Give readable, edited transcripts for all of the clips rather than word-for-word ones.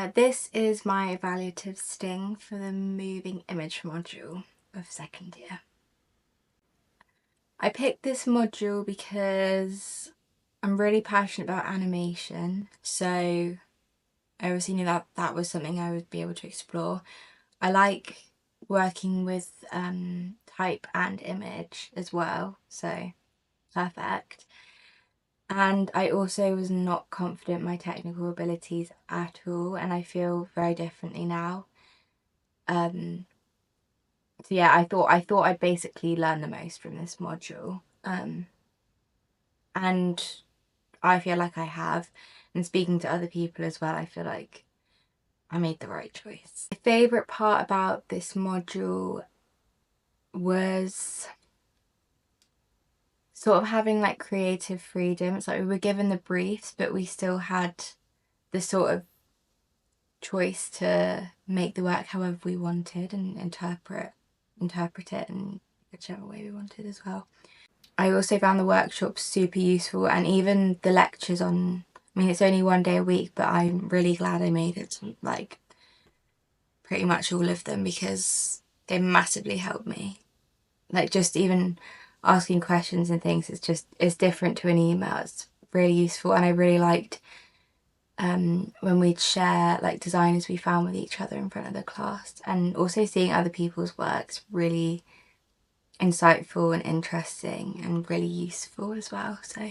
This is my evaluative sting for the moving image module of second year. I picked this module because I'm really passionate about animation, so I obviously knew that that was something I would be able to explore. I like working with type and image as well, so perfect. And I also was not confident in my technical abilities at all, and I feel very differently now. So yeah, I thought I'd basically learn the most from this module. And I feel like I have. And speaking to other people as well, I feel like I made the right choice. My favourite part about this module was sort of having like creative freedom. It's like we were given the briefs, but we still had the sort of choice to make the work however we wanted and interpret it in whichever way we wanted as well. I also found the workshops super useful, and even the lectures on, I mean it's only one day a week, but I'm really glad I made it to like pretty much all of them because they massively helped me. Like just even asking questions and things, it's different to an email. It's really useful, and I really liked when we'd share like designers we found with each other in front of the class, and also seeing other people's works really insightful and interesting and really useful as well. So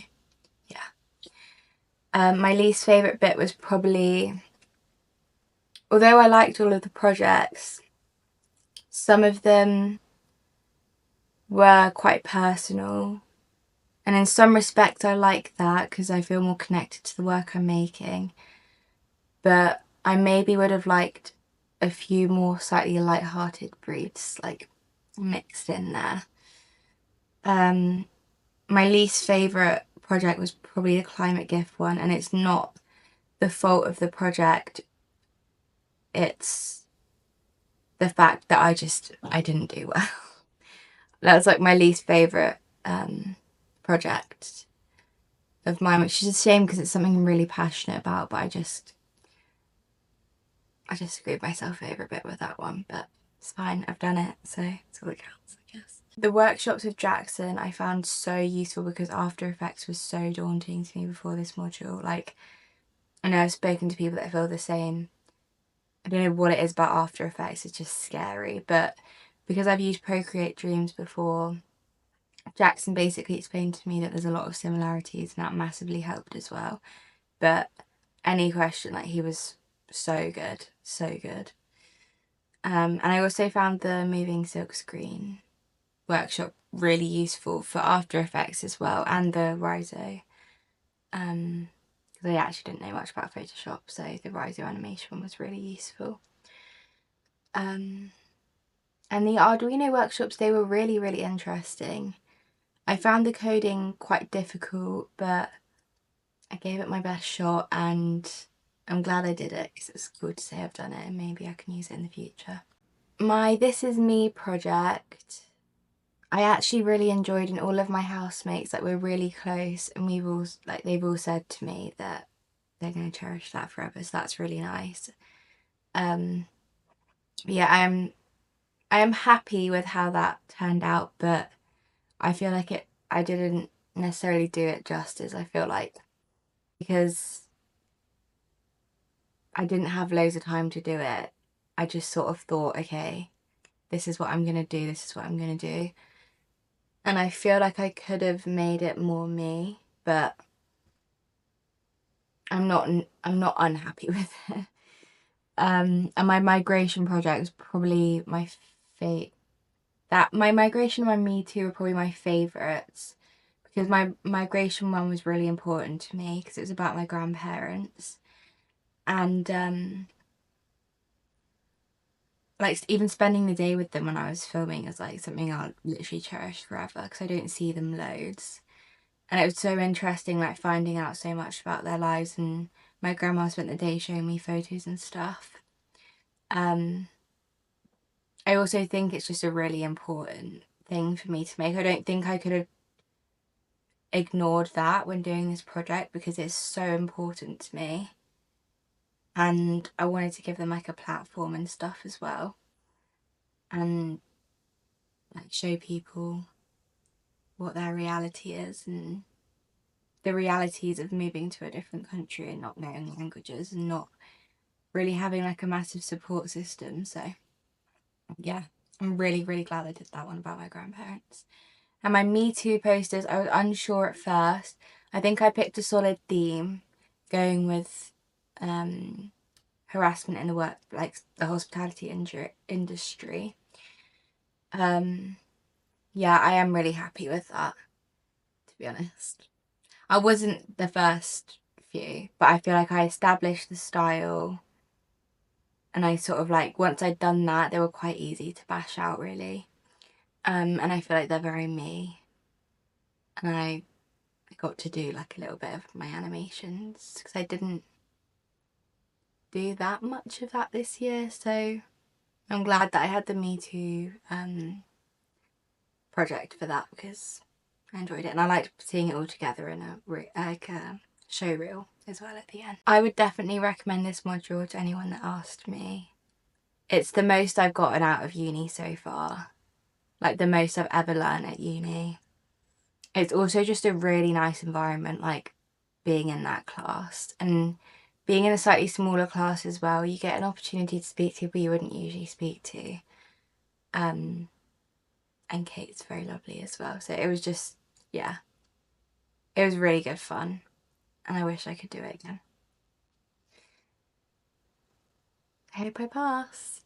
yeah. My least favourite bit was probably, although I liked all of the projects, some of them were quite personal, and in some respects I like that because I feel more connected to the work I'm making, but I maybe would have liked a few more slightly light-hearted briefs like mixed in there. My least favourite project was probably the climate gift one, and it's not the fault of the project, it's the fact that I didn't do well. That's like my least favourite project of mine, which is a shame because it's something I'm really passionate about, but I just screwed myself over a bit with that one, but it's fine, I've done it, so it's all that counts, I guess. The workshops with Jackson I found so useful because After Effects was so daunting to me before this module. Like, I know I've spoken to people that feel the same. I don't know what it is about After Effects, it's just scary, but because I've used Procreate Dreams before, Jackson basically explained to me that there's a lot of similarities, and that massively helped as well. But any question, like, he was so good, so good. And I also found the moving silkscreen workshop really useful for After Effects as well, and the Riso. Because I actually didn't know much about Photoshop, so the Riso animation one was really useful. And the Arduino workshops, they were really, really interesting. I found the coding quite difficult, but I gave it my best shot, and I'm glad I did it because it's good to say I've done it and maybe I can use it in the future. My This Is Me project, I actually really enjoyed, and all of my housemates, like, we're really close, and they've all said to me that they're going to cherish that forever, so that's really nice. Yeah, I am happy with how that turned out, but I feel like I didn't necessarily do it justice, I feel like, because I didn't have loads of time to do it. I just sort of thought, okay, this is what I'm going to do, this is what I'm going to do. And I feel like I could have made it more me, but I'm not unhappy with it. And my migration project was probably my my migration and my Me Too are probably my favourites, because my migration one was really important to me because it was about my grandparents, and like even spending the day with them when I was filming is like something I'll literally cherish forever because I don't see them loads. And it was so interesting, like, finding out so much about their lives, and my grandma spent the day showing me photos and stuff. I also think it's just a really important thing for me to make. I don't think I could have ignored that when doing this project because it's so important to me. and I wanted to give them like a platform and stuff as well, and like show people what their reality is and the realities of moving to a different country and not knowing languages and not really having like a massive support system. So yeah, I'm really, really glad I did that one about my grandparents. And my Me Too posters, I was unsure at first. I think I picked a solid theme, going with harassment in the work, like the hospitality industry. Yeah, I am really happy with that, to be honest. I wasn't the first few, but I feel like I established the style, and I sort of like, once I'd done that, they were quite easy to bash out, really. And I feel like they're very me. And I got to do like a little bit of my animations because I didn't do that much of that this year, so I'm glad that I had the Me Too project for that because I enjoyed it, and I liked seeing it all together in a show reel as well at the end. I would definitely recommend this module to anyone that asked me. It's the most I've gotten out of uni so far, like the most I've ever learned at uni. It's also just a really nice environment, like being in that class, and being in a slightly smaller class as well. You get an opportunity to speak to people you wouldn't usually speak to. And Kate's very lovely as well. So it was just, yeah, it was really good fun, and I wish I could do it again. I hope I pass.